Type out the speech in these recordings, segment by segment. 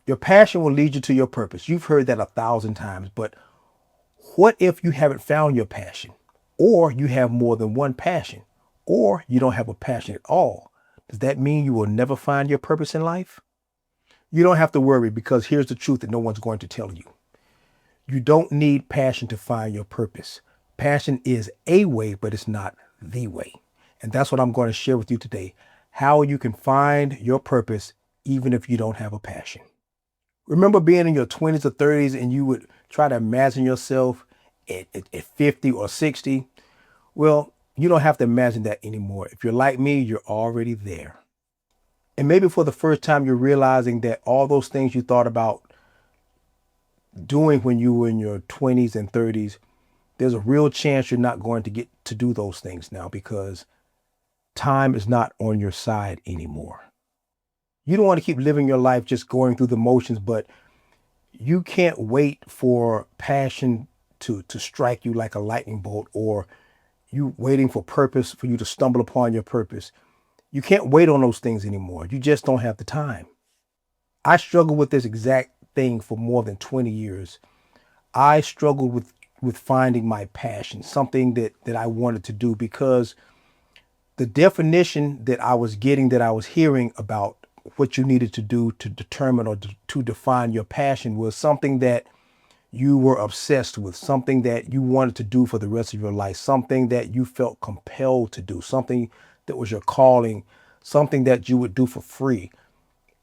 Your passion will lead you to your purpose. You've heard that 1,000 times, but what if you haven't found your passion? Or you have more than one passion? Or you don't have a passion at all? Does that mean you will never find your purpose in life? You don't have to worry, because here's the truth that no one's going to tell you. You don't need passion to find your purpose. Passion is a way, but it's not the way. And that's what I'm going to share with you today. How you can find your purpose even if you don't have a passion. Remember being in your 20s or 30s and you would try to imagine yourself at 50 or 60? Well, you don't have to imagine that anymore. If you're like me, you're already there. And maybe for the first time, you're realizing that all those things you thought about doing when you were in your 20s and 30s, there's a real chance you're not going to get to do those things now, because time is not on your side anymore. You don't want to keep living your life just going through the motions, but you can't wait for passion to strike you like a lightning bolt, or you waiting for purpose for you to stumble upon your purpose. You can't wait on those things anymore. You just don't have the time. I struggled with this exact thing for more than 20 years. I struggled with finding my passion, something that I wanted to do, because the definition that I was getting, that I was hearing about what you needed to do to determine or to define your passion, was something that you were obsessed with, something that you wanted to do for the rest of your life, something that you felt compelled to do, something that was your calling, something that you would do for free.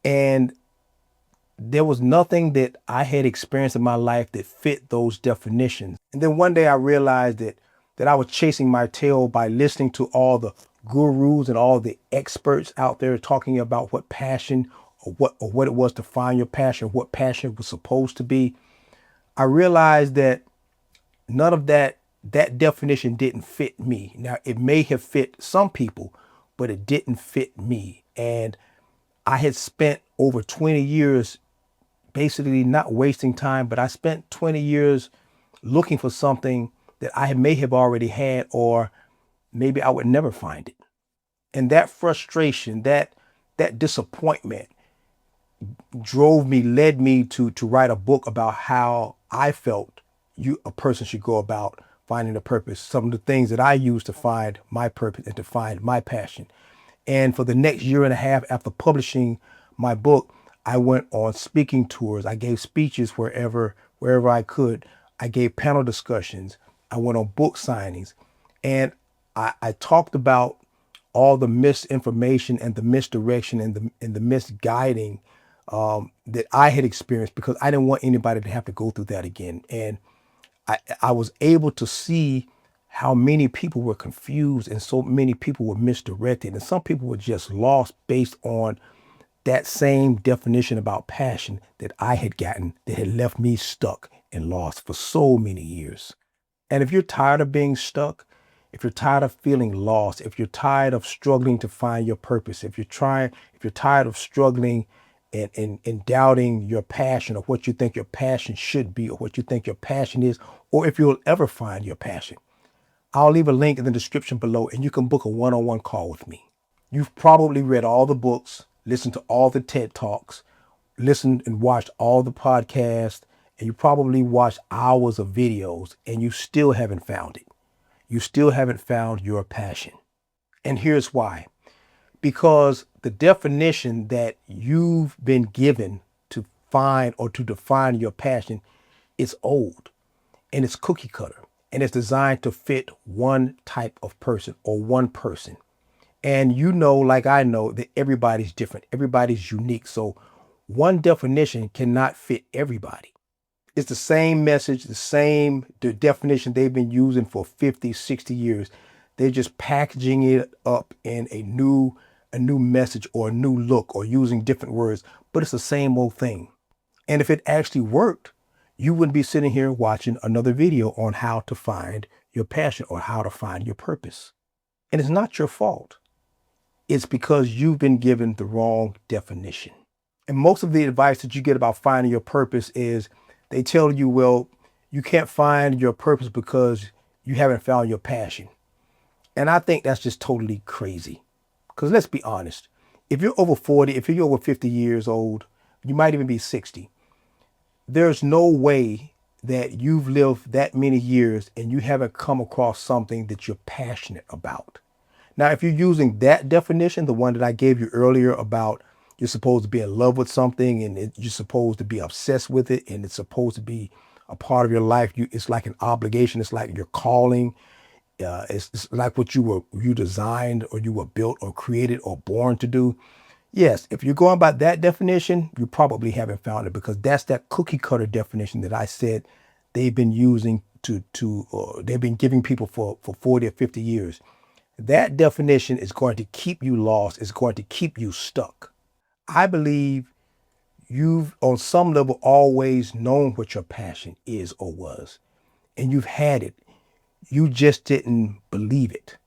And there was nothing that I had experienced in my life that fit those definitions. And then one day I realized that I was chasing my tail by listening to all the gurus and all the experts out there talking about what passion, or what it was to find your passion, what passion was supposed to be. I realized that none of that definition didn't fit me. Now, it may have fit some people, but it didn't fit me. And I had spent over 20 years basically not wasting time, but I spent 20 years looking for something that I may have already had, or maybe I would never find it. And that frustration, that disappointment led me to write a book about how I felt a person should go about finding a purpose, some of the things that I used to find my purpose and to find my passion. And for the next year and a half after publishing my book, I went on speaking tours. I gave speeches wherever I could. I gave panel discussions. I went on book signings, and I talked about all the misinformation and the misdirection and the misguiding that I had experienced, because I didn't want anybody to have to go through that again. And I was able to see how many people were confused, and so many people were misdirected, and some people were just lost based on that same definition about passion that I had gotten, that had left me stuck and lost for so many years. And if you're tired of being stuck, if you're tired of feeling lost, if you're tired of struggling to find your purpose, if you're tired of struggling and doubting your passion, or what you think your passion should be, or what you think your passion is, or if you'll ever find your passion, I'll leave a link in the description below, and you can book a one-on-one call with me. You've probably read all the books, listened to all the TED Talks, listened and watched all the podcasts, and you probably watched hours of videos, and you still haven't found it. You still haven't found your passion. And here's why. Because the definition that you've been given to find or to define your passion is old, and it's cookie cutter, and it's designed to fit one type of person or one person. And you know, like I know, that everybody's different. Everybody's unique. So one definition cannot fit everybody. It's the same message, the definition they've been using for 50, 60 years. They're just packaging it up in a new message or a new look, or using different words, but it's the same old thing. And if it actually worked, you wouldn't be sitting here watching another video on how to find your passion or how to find your purpose. And it's not your fault. It's because you've been given the wrong definition. And most of the advice that you get about finding your purpose is they tell you, well, you can't find your purpose because you haven't found your passion. And I think that's just totally crazy. Because let's be honest, if you're over 40, if you're over 50 years old, you might even be 60. There's no way that you've lived that many years and you haven't come across something that you're passionate about. Now, if you're using that definition, the one that I gave you earlier about you're supposed to be in love with something and you're supposed to be obsessed with it and it's supposed to be a part of your life, it's like an obligation. It's like your calling. It's like what you designed or you were built or created or born to do. Yes, if you're going by that definition, you probably haven't found it because that's that cookie cutter definition that I said they've been using they've been giving people for 40 or 50 years. That definition is going to keep you lost. It's going to keep you stuck. I believe you've on some level always known what your passion is or was, and you've had it. You just didn't believe it.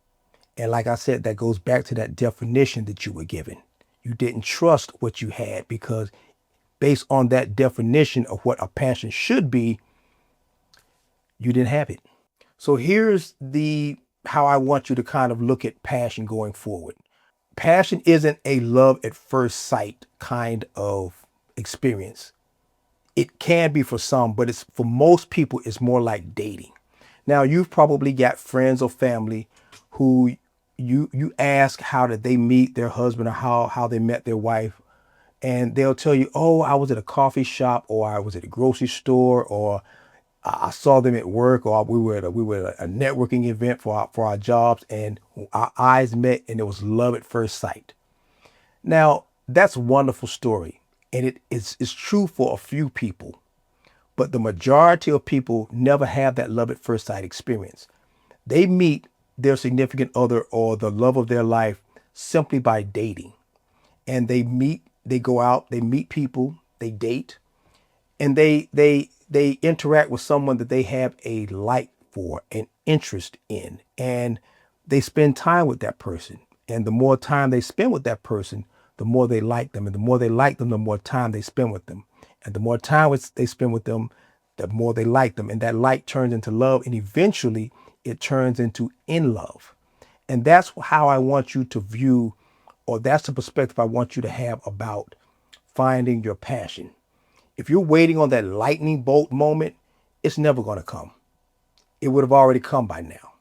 And like I said, that goes back to that definition that you were given. You didn't trust what you had because based on that definition of what a passion should be, you didn't have it. So here's the how I want you to kind of look at passion going forward. Passion isn't a love at first sight kind of experience. It can be for some, but it's for most people, it's more like dating. Now, you've probably got friends or family who you ask how did they meet their husband or how they met their wife, and they'll tell you, oh, I was at a coffee shop or I was at a grocery store or I saw them at work or we were at a networking event for our jobs and our eyes met and it was love at first sight. Now, that's a wonderful story and it's true for a few people, but the majority of people never have that love at first sight experience. They meet their significant other or the love of their life simply by dating. And they go out, they meet people, they date, and they interact with someone that they have a like for, an interest in, and they spend time with that person. And the more time they spend with that person, the more they like them. And the more they like them, the more time they spend with them. And the more time they spend with them, the more they like them. And that like turns into love. And eventually it turns into in love. And that's how I want you to view, or that's the perspective I want you to have about finding your passion. If you're waiting on that lightning bolt moment, it's never going to come. It would have already come by now.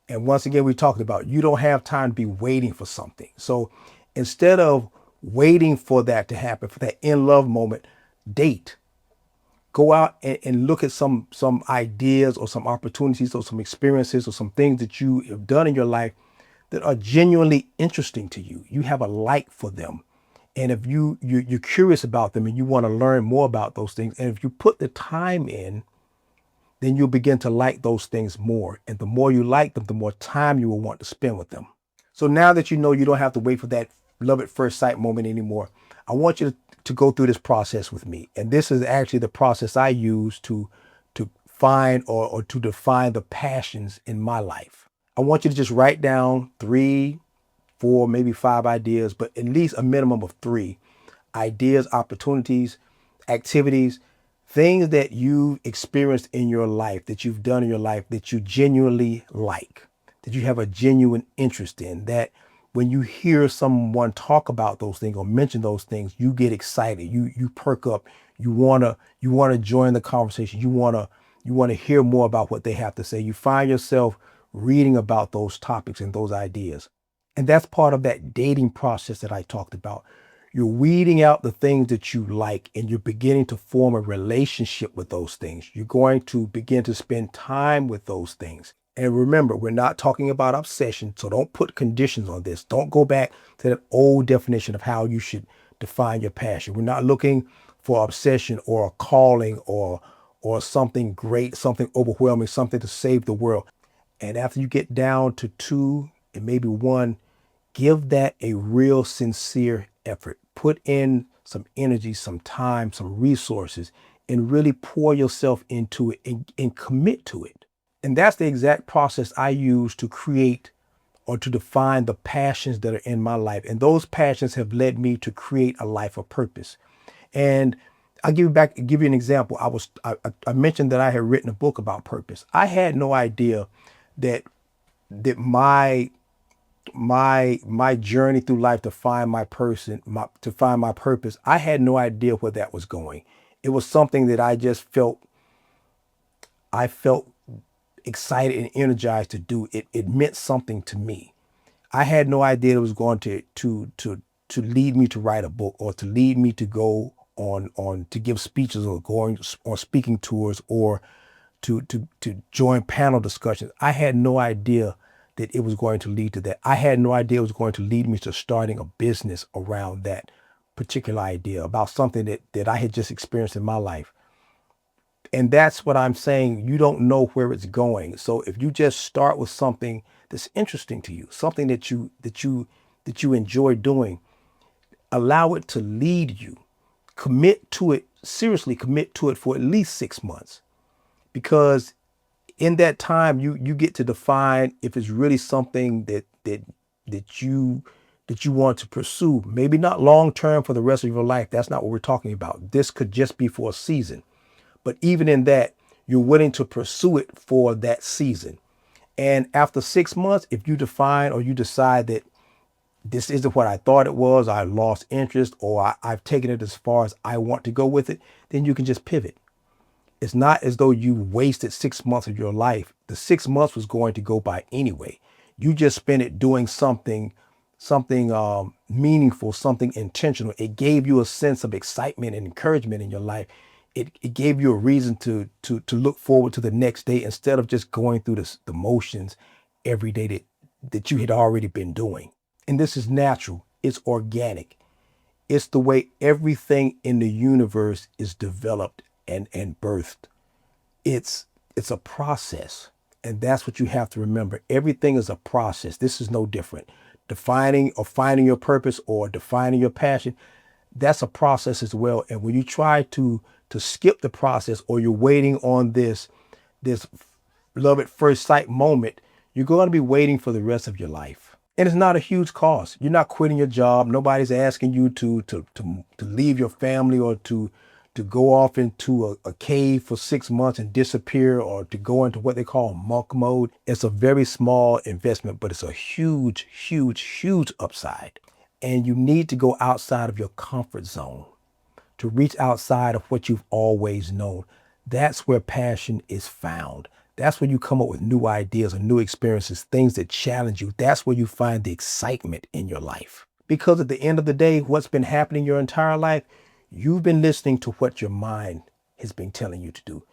And once again, we talked about you don't have time to be waiting for something. So instead of waiting for that to happen, for that in love moment, date. Go out and look at some ideas or some opportunities or some experiences or some things that you have done in your life that are genuinely interesting to you. You have a like for them. And if you're curious about them and you want to learn more about those things, and if you put the time in, then you'll begin to like those things more. And the more you like them, the more time you will want to spend with them. So now that you know you don't have to wait for that love at first sight moment anymore, I want you to go through this process with me. And this is actually the process I use to find or to define the passions in my life. I want you to just write down 3, 4, maybe 5 ideas, but at least a minimum of 3 ideas, opportunities, activities, things that you've experienced in your life, that you've done in your life that you genuinely like, that you have a genuine interest in, that when you hear someone talk about those things or mention those things, you get excited, you perk up, you wanna join the conversation, you wanna hear more about what they have to say. You find yourself reading about those topics and those ideas. And that's part of that dating process that I talked about. You're weeding out the things that you like and you're beginning to form a relationship with those things. You're going to begin to spend time with those things. And remember, we're not talking about obsession, so don't put conditions on this. Don't go back to that old definition of how you should define your passion. We're not looking for obsession or a calling or something great, something overwhelming, something to save the world. And after you get down to 2 and maybe 1, give that a real sincere effort. Put in some energy, some time, some resources, and really pour yourself into it and commit to it. And that's the exact process I use to create or to define the passions that are in my life. And those passions have led me to create a life of purpose. And I'll give you an example. I mentioned that I had written a book about purpose. I had no idea that my my journey through life to find to find my purpose, I had no idea where that was going. It was something that I felt excited and energized to do. It meant something to me. I had no idea it was going to lead me to write a book, or to lead me to go on to give speeches, or going on speaking tours, or to join panel discussions. I had no idea that it was going to lead to that. I had no idea it was going to lead me to starting a business around that particular idea, about something that I had just experienced in my life. And that's what I'm saying. You don't know where it's going. So if you just start with something that's interesting to you, something that you enjoy doing, allow it to lead you. Commit to it, seriously commit to it for at least 6 months. Because in that time you get to define if it's really something that you want to pursue. Maybe not long term for the rest of your life. That's not what we're talking about. This could just be for a season. But even in that, you're willing to pursue it for that season. And after 6 months, if you define, or you decide that this isn't what I thought it was, I lost interest, or I've taken it as far as I want to go with it, then you can just pivot. It's not as though you wasted 6 months of your life. The 6 months was going to go by anyway. You just spent it doing something meaningful, something intentional. It gave you a sense of excitement and encouragement in your life. It gave you a reason to look forward to the next day, instead of just going through the motions every day that you had already been doing. And this is natural. It's organic. It's the way everything in the universe is developed and birthed. It's a process. And that's what you have to remember. Everything is a process. This is no different. Defining or finding your purpose, or defining your passion, that's a process as well. And when you try to skip the process, or you're waiting on this love at first sight moment, you're going to be waiting for the rest of your life. And it's not a huge cost. You're not quitting your job. Nobody's asking you to leave your family, or to go off into a cave for 6 months and disappear, or to go into what they call monk mode. It's a very small investment, but it's a huge, huge, huge upside. And you need to go outside of your comfort zone, to reach outside of what you've always known. That's where passion is found. That's where you come up with new ideas and new experiences, things that challenge you. That's where you find the excitement in your life. Because at the end of the day, what's been happening your entire life, you've been listening to what your mind has been telling you to do.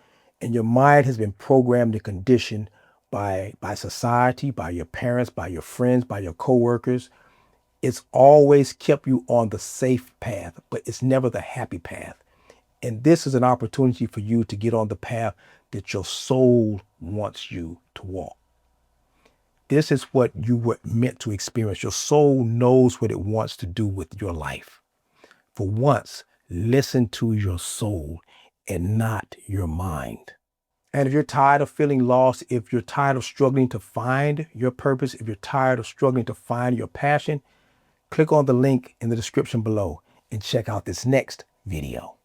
And your mind has been programmed and conditioned by society, by your parents, by your friends, by your coworkers. It's always kept you on the safe path, but it's never the happy path. And this is an opportunity for you to get on the path that your soul wants you to walk. This is what you were meant to experience. Your soul knows what it wants to do with your life. For once, listen to your soul and not your mind. And if you're tired of feeling lost, if you're tired of struggling to find your purpose, if you're tired of struggling to find your passion, click on the link in the description below and check out this next video.